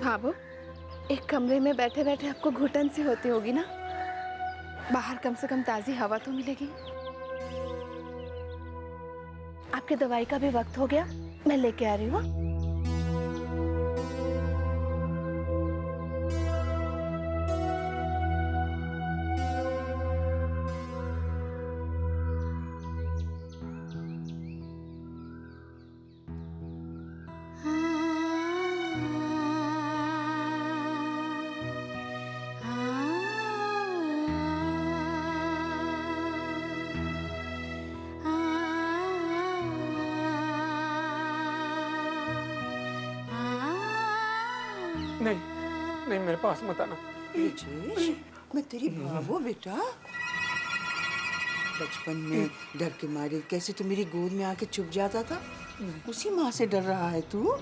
हाँ वो, एक कमरे में बैठे बैठे आपको घुटन सी होती होगी ना। बाहर कम से कम ताज़ी हवा तो मिलेगी। आपकी दवाई का भी वक्त हो गया, मैं लेके आ रही हूँ। नहीं नहीं, मेरे पास मत आना। ब्रिजेश, मैं तेरी भावो बेटा। बचपन में डर के मारे कैसे तू मेरी गोद में आके छुप जाता था, उसी माँ से डर रहा है तू।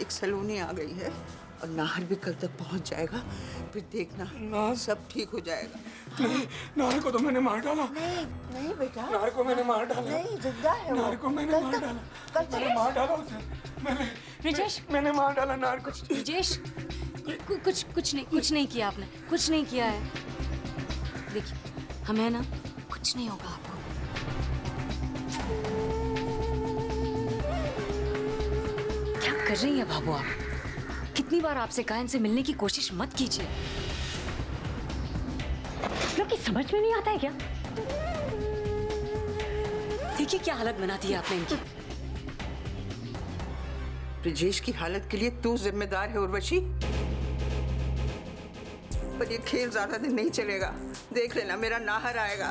एक सलोनी आ गई है और नाहर भी कल तक पहुंच जाएगा, फिर देखना नाहर? सब ठीक हो जाएगा। नहीं, नाहर को तो मैंने मार डाला। नहीं नहीं बेटा, नाहर को मैंने मार डाला। नहीं, जिंदा है वो। नाहर को मैंने मार डाला। मैंने मार डाला उसे। ब्रिजेश, मैंने मार डाला नाहर को। ब्रिजेश, कुछ नहीं किया आपने, कुछ नहीं किया है। देखिए, हमें ना कुछ नहीं होगा आपको। क्या कर रही हैं बाबू आप? कितनी बार आपसे कहा इनसे मिलने की कोशिश मत कीजिए। लोग समझ में नहीं आता है क्या? देखिए क्या हालत बना दी आपने इनकी। ब्रिजेश की हालत के लिए तू जिम्मेदार है उर्वशी, पर ये खेल ज्यादा दिन नहीं चलेगा। देख लेना, मेरा नाहर आएगा,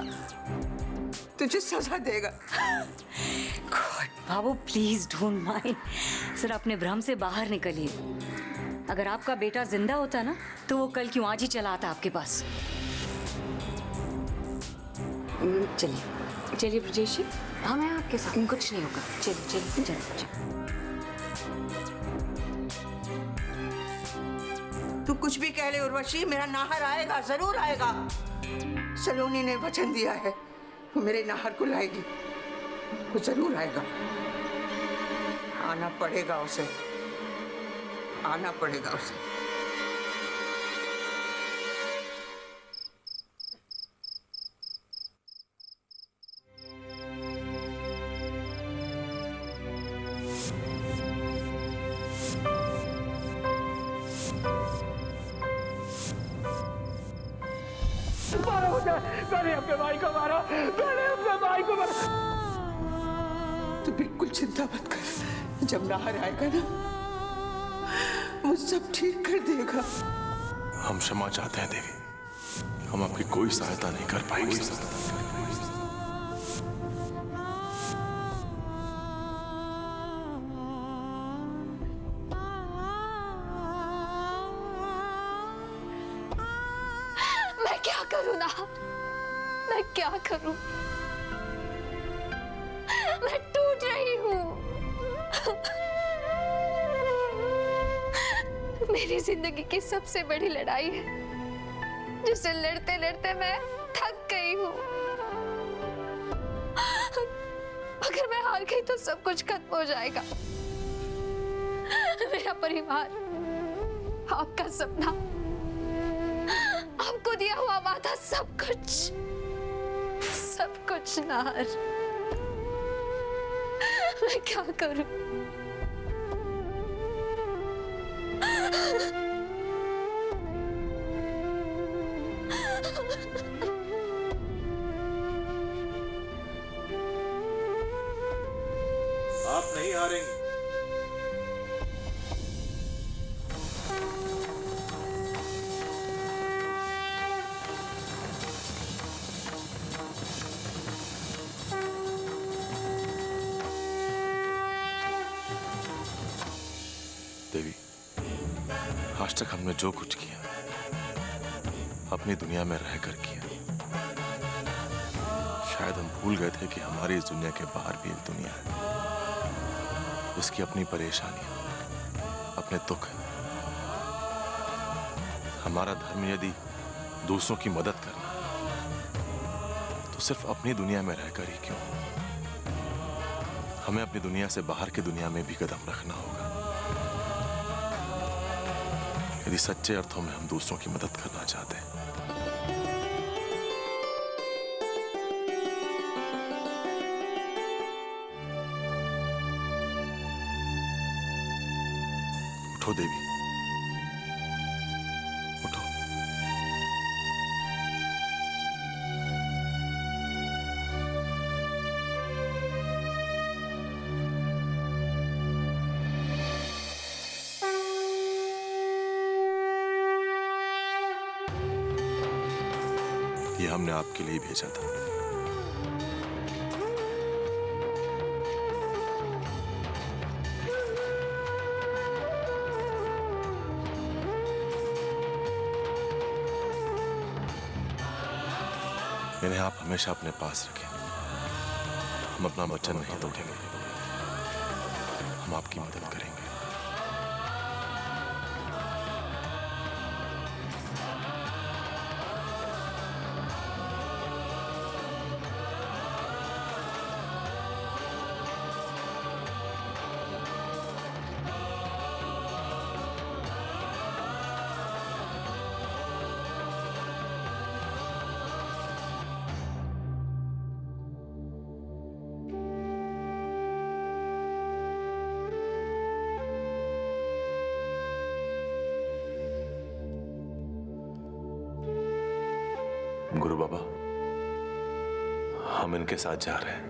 तुझे सजा देगा। God Babu, please don't mind. Sir, अपने भ्रम से बाहर निकलिए। अगर आपका बेटा जिंदा होता ना तो वो कल क्यों आज ही चला आता आपके पास। चलिए चलिए ब्रिजेश जी, हमें आपके साथ कुछ नहीं होगा। चलिए चलिए चलिए। तू कुछ भी कह ले उर्वशी, मेरा नाहर आएगा, जरूर आएगा। सलोनी ने वचन दिया है, वो मेरे नाहर को लाएगी, वो जरूर आएगा। आना पड़ेगा उसे, आना पड़ेगा उसे। मैंने अपने भाई को मारा, मैंने अपने भाई को मारा। तू बिल्कुल चिंता मत कर, जब नाहर आएगा ना वो सब ठीक कर देगा। हम क्षमा चाहते हैं देवी, हम आपकी कोई सहायता नहीं कर पाएंगे। मैं क्या करूं नाहर, मैं क्या करूं? मैं टूट रही हूं। मेरी जिंदगी की सबसे बड़ी लड़ाई है, जिसे लड़ते लड़ते मैं थक गई हूं। अगर मैं हार गई तो सब कुछ खत्म हो जाएगा। मेरा परिवार, आपका सपना, आपको दिया हुआ वादा, सब कुछ नाहर। मैं क्या करूं? आप नहीं हारेंगे। देवी, आज तक हमने जो कुछ किया अपनी दुनिया में रहकर किया। शायद हम भूल गए थे कि हमारी इस दुनिया के बाहर भी एक दुनिया है, उसकी अपनी परेशानियां, अपने दुख है। हमारा धर्म यदि दूसरों की मदद करना है, तो सिर्फ अपनी दुनिया में रहकर ही क्यों, हमें अपनी दुनिया से बाहर की दुनिया में भी कदम रखना होगा। यदि सच्चे अर्थों में हम दूसरों की मदद करना चाहते हैं, उठो देवी, उठो। ये हमने आपके लिए भेजा था। इन्हें आप हमेशा अपने पास रखें। हम अपना वचन नहीं तोड़ेंगे। हम आपकी मदद करेंगे। गुरु बाबा, हम इनके साथ जा रहे हैं।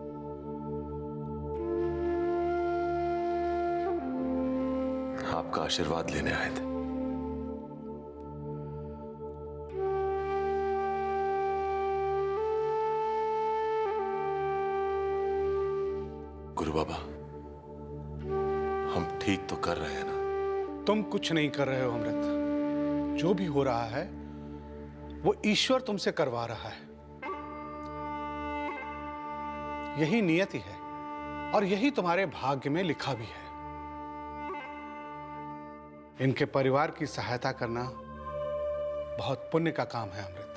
आपका आशीर्वाद लेने आए थे। गुरु बाबा, हम ठीक तो कर रहे हैं ना? तुम कुछ नहीं कर रहे हो अमृत। जो भी हो रहा है वो ईश्वर तुमसे करवा रहा है। यही नियति है और यही तुम्हारे भाग्य में लिखा भी है। इनके परिवार की सहायता करना बहुत पुण्य का काम है अमृत।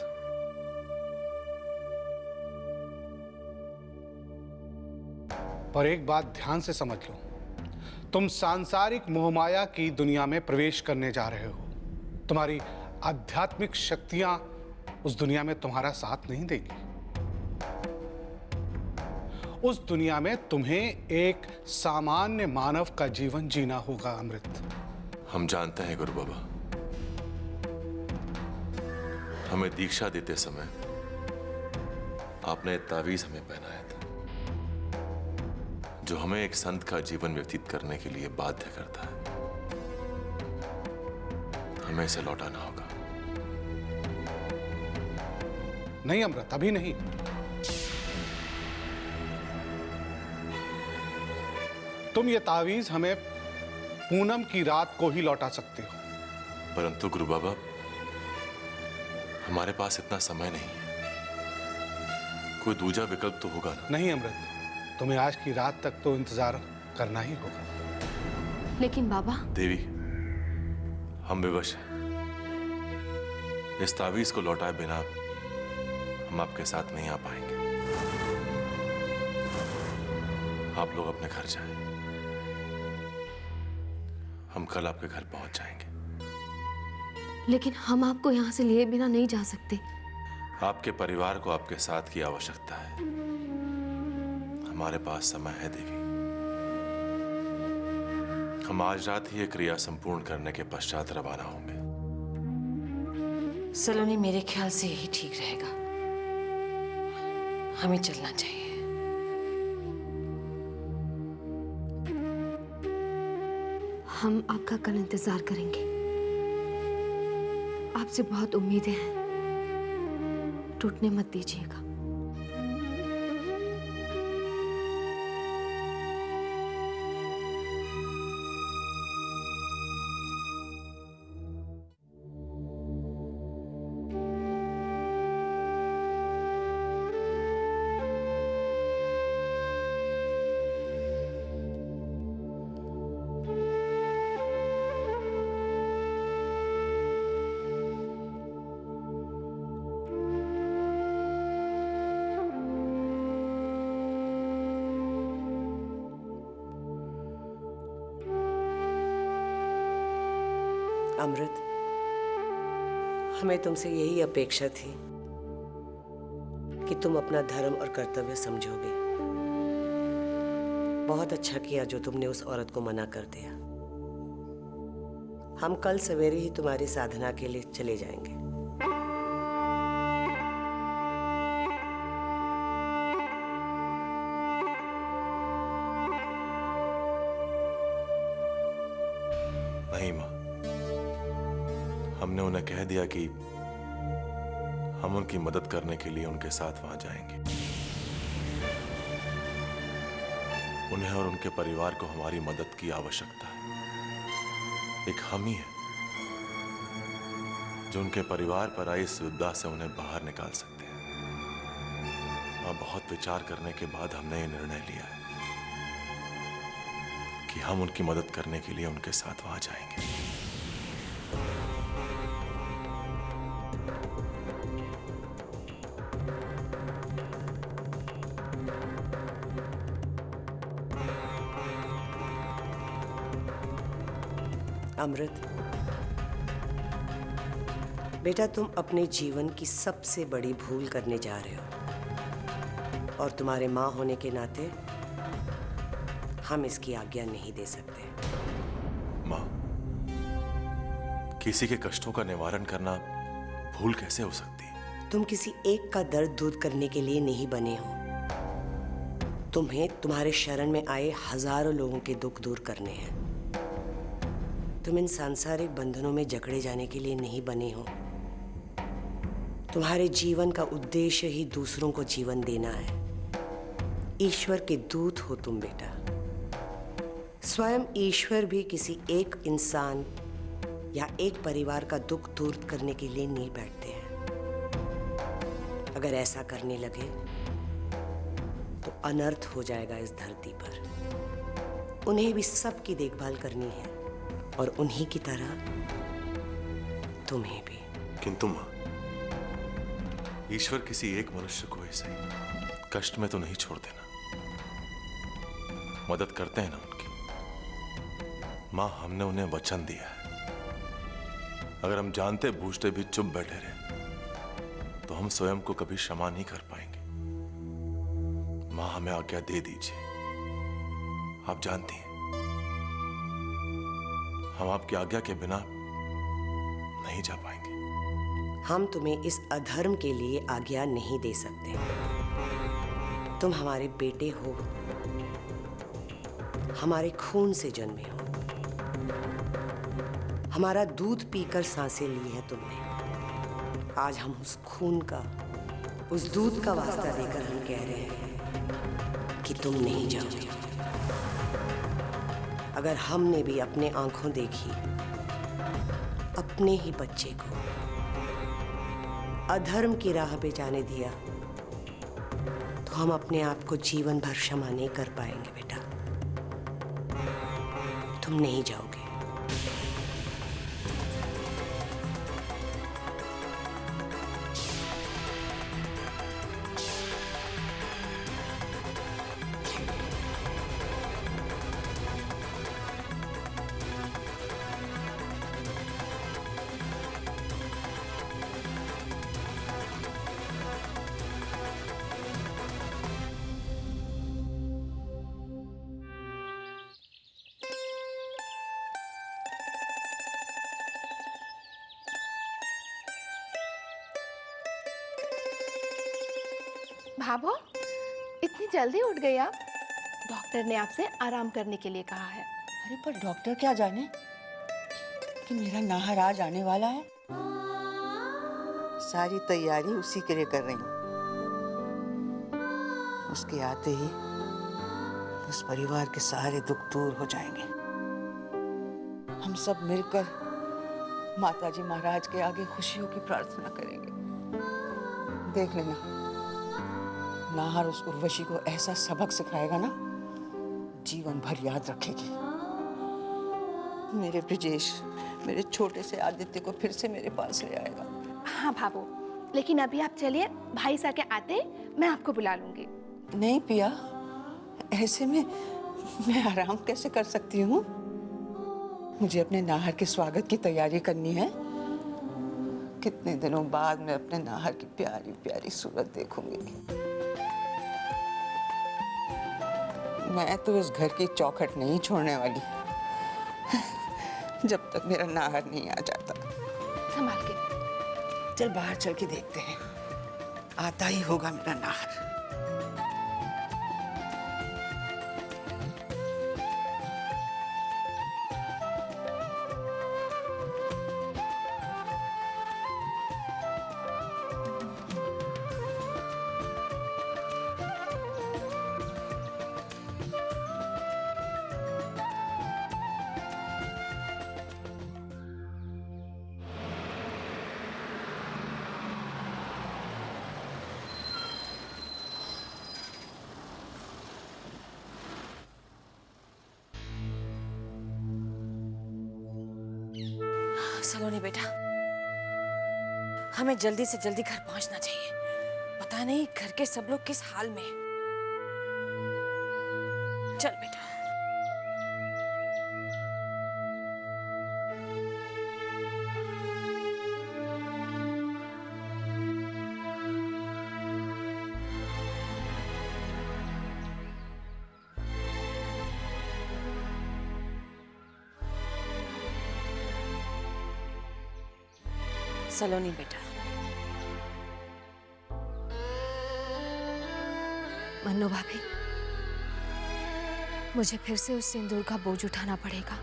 पर एक बात ध्यान से समझ लो, तुम सांसारिक मोहमाया की दुनिया में प्रवेश करने जा रहे हो। तुम्हारी आध्यात्मिक शक्तियां उस दुनिया में तुम्हारा साथ नहीं देगी। उस दुनिया में तुम्हें एक सामान्य मानव का जीवन जीना होगा अमृत। हम जानते हैं गुरु बाबा, हमें दीक्षा देते समय आपने तावीज हमें पहनाया था, जो हमें एक संत का जीवन व्यतीत करने के लिए बाध्य करता है। हमें इसे लौटाना होगा। नहीं अमृत, अभी नहीं। तुम ये तावीज हमें पूनम की रात को ही लौटा सकते हो। परंतु गुरु बाबा, हमारे पास इतना समय नहीं है। कोई दूसरा विकल्प तो होगा ना? नहीं अमृत, तुम्हें आज की रात तक तो इंतजार करना ही होगा। लेकिन बाबा। देवी, हम विवश हैं। इस तावीज को लौटाए बिना हम आपके साथ नहीं आ पाएंगे। आप लोग अपने घर जाएं। हम कल आपके घर पहुंच जाएंगे। लेकिन हम आपको यहाँ से लिए बिना नहीं जा सकते। आपके परिवार को आपके साथ की आवश्यकता है। हमारे पास समय है देवी। हम आज रात ही ये क्रिया संपूर्ण करने के पश्चात रवाना होंगे। सलोनी, मेरे ख्याल से यही ठीक रहेगा। हमें चलना चाहिए। हम आपका कल इंतजार करेंगे। आपसे बहुत उम्मीदें हैं, टूटने मत दीजिएगा। अमृत, हमें तुमसे यही अपेक्षा थी कि तुम अपना धर्म और कर्तव्य समझोगे। बहुत अच्छा किया जो तुमने उस औरत को मना कर दिया। हम कल सवेरे ही तुम्हारी साधना के लिए चले जाएंगे। नहीं माँ, हमने उन्हें कह दिया कि हम उनकी मदद करने के लिए उनके साथ वहां जाएंगे। उन्हें और उनके परिवार को हमारी मदद की आवश्यकता है। एक हम ही है जो उनके परिवार पर आई इस विपदा से उन्हें बाहर निकाल सकते हैं। और बहुत विचार करने के बाद हमने ये निर्णय लिया है कि हम उनकी मदद करने के लिए उनके साथ वहां जाएंगे। अमृत, बेटा तुम अपने जीवन की सबसे बड़ी भूल करने जा रहे हो और तुम्हारे माँ होने के नाते हम इसकी आज्ञा नहीं दे सकते। माँ, किसी के कष्टों का निवारण करना भूल कैसे हो सकती है? तुम किसी एक का दर्द दूर करने के लिए नहीं बने हो। तुम्हें तुम्हारे शरण में आए हजारों लोगों के दुख दूर करने हैं। तुम इन सांसारिक बंधनों में जकड़े जाने के लिए नहीं बने हो। तुम्हारे जीवन का उद्देश्य ही दूसरों को जीवन देना है। ईश्वर के दूत हो तुम बेटा। स्वयं ईश्वर भी किसी एक इंसान या एक परिवार का दुख दूर करने के लिए नहीं बैठते हैं। अगर ऐसा करने लगे तो अनर्थ हो जाएगा इस धरती पर। उन्हें भी सबकी देखभाल करनी है और उन्हीं की तरह तुम्हें भी। किंतु मां, ईश्वर किसी एक मनुष्य को ऐसे कष्ट में तो नहीं छोड़ देना। मदद करते हैं ना उनकी। मां, हमने उन्हें वचन दिया है। अगर हम जानते बूझते भी चुप बैठे रहे तो हम स्वयं को कभी क्षमा नहीं कर पाएंगे। मां, हमें आज्ञा दे दीजिए। आप जानती हैं हम आपकी आज्ञा के बिना नहीं जा पाएंगे। हम तुम्हें इस अधर्म के लिए आज्ञा नहीं दे सकते। तुम हमारे बेटे हो, हमारे खून से जन्मे हो। हमारा दूध पीकर सांसें ली हैं तुमने। आज हम उस खून का, उस दूध का वास्ता देकर हम कह रहे हैं कि तुम नहीं जाओगे। अगर हमने भी अपने आंखों देखी अपने ही बच्चे को अधर्म की राह पे जाने दिया तो हम अपने आप को जीवन भर क्षमा नहीं कर पाएंगे बेटा। तुम नहीं जाओगे। भाभो, इतनी जल्दी उठ गई आप? डॉक्टर ने आपसे आराम करने के लिए कहा है। अरे पर डॉक्टर क्या जाने कि मेरा नाहर आज आने वाला है। सारी तैयारी उसी के लिए कर रही हूँ। उसके आते ही उस परिवार के सारे दुख दूर हो जाएंगे। हम सब मिलकर माताजी महाराज के आगे खुशियों की प्रार्थना करेंगे। देख लेना, नाहर उस उर्वशी को ऐसा सबक सिखाएगा ना, जीवन भर याद रखेगी। मेरे ब्रिजेश, मेरे छोटे से आदित्य को फिर से मेरे पास ले आएगा। हाँ भाभो, लेकिन अभी आप चलिए, भाई सा के आते मैं आपको बुला लूंगी। नहीं पिया, ऐसे में मैं आराम कैसे कर सकती हूँ? मुझे अपने नाहर के स्वागत की तैयारी करनी है। कितने दिनों बाद मैं अपने नाहर की प्यारी प्यारी सूरत देखूंगी। मैं तो इस घर की चौखट नहीं छोड़ने वाली जब तक मेरा नाहर नहीं आ जाता। संभाल के। चल बाहर चल के देखते हैं, आता ही होगा मेरा नाहर। सलोनी बेटा, हमें जल्दी से जल्दी घर पहुंचना चाहिए। पता नहीं घर के सब लोग किस हाल में हैं। चल बेटा। सलोनी बेटा, मन्नू भाभी, मुझे फिर से उस सिंदूर का बोझ उठाना पड़ेगा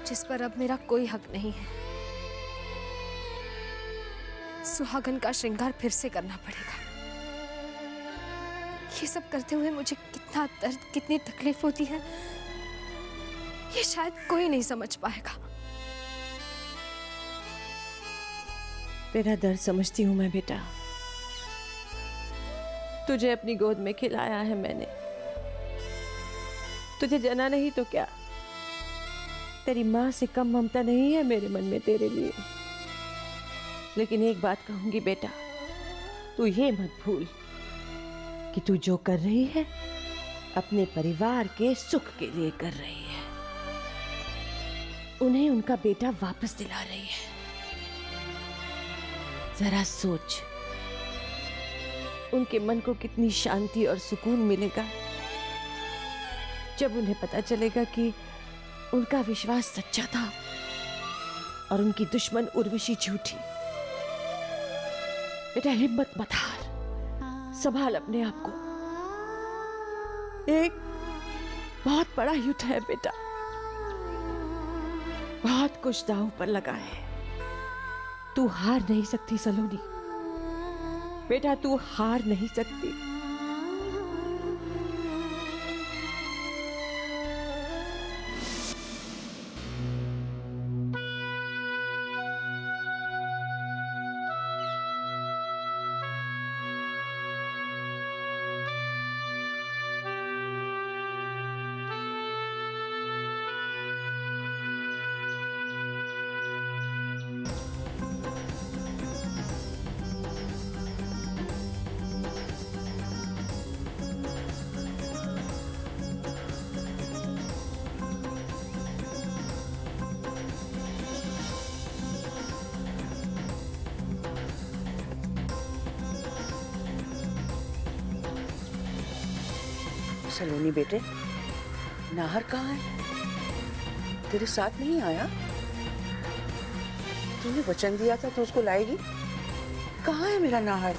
जिस पर अब मेरा कोई हक नहीं है। सुहागन का श्रृंगार फिर से करना पड़ेगा। ये सब करते हुए मुझे कितना दर्द, कितनी तकलीफ होती है, ये शायद कोई नहीं समझ पाएगा। तेरा दर्द समझती हूँ मैं बेटा। तुझे अपनी गोद में खिलाया है मैंने, तुझे जना नहीं तो क्या, तेरी माँ से कम ममता नहीं है मेरे मन में तेरे लिए। लेकिन एक बात कहूंगी बेटा, तू ये मत भूल कि तू जो कर रही है अपने परिवार के सुख के लिए कर रही है। उन्हें उनका बेटा वापस दिला रही है। जरा सोच, उनके मन को कितनी शांति और सुकून मिलेगा जब उन्हें पता चलेगा कि उनका विश्वास सच्चा था और उनकी दुश्मन उर्वशी झूठी। बेटा हिम्मत मत हार, संभाल अपने आप को। एक बहुत बड़ा युद्ध है बेटा, बहुत कुछ दांव पर लगा है। तू हार नहीं सकती सलोनी बेटा, तू हार नहीं सकती। सलोनी बेटे, नाहर कहाँ है? तेरे साथ नहीं आया? तूने वचन दिया था तो उसको लाएगी। कहाँ है मेरा नाहर?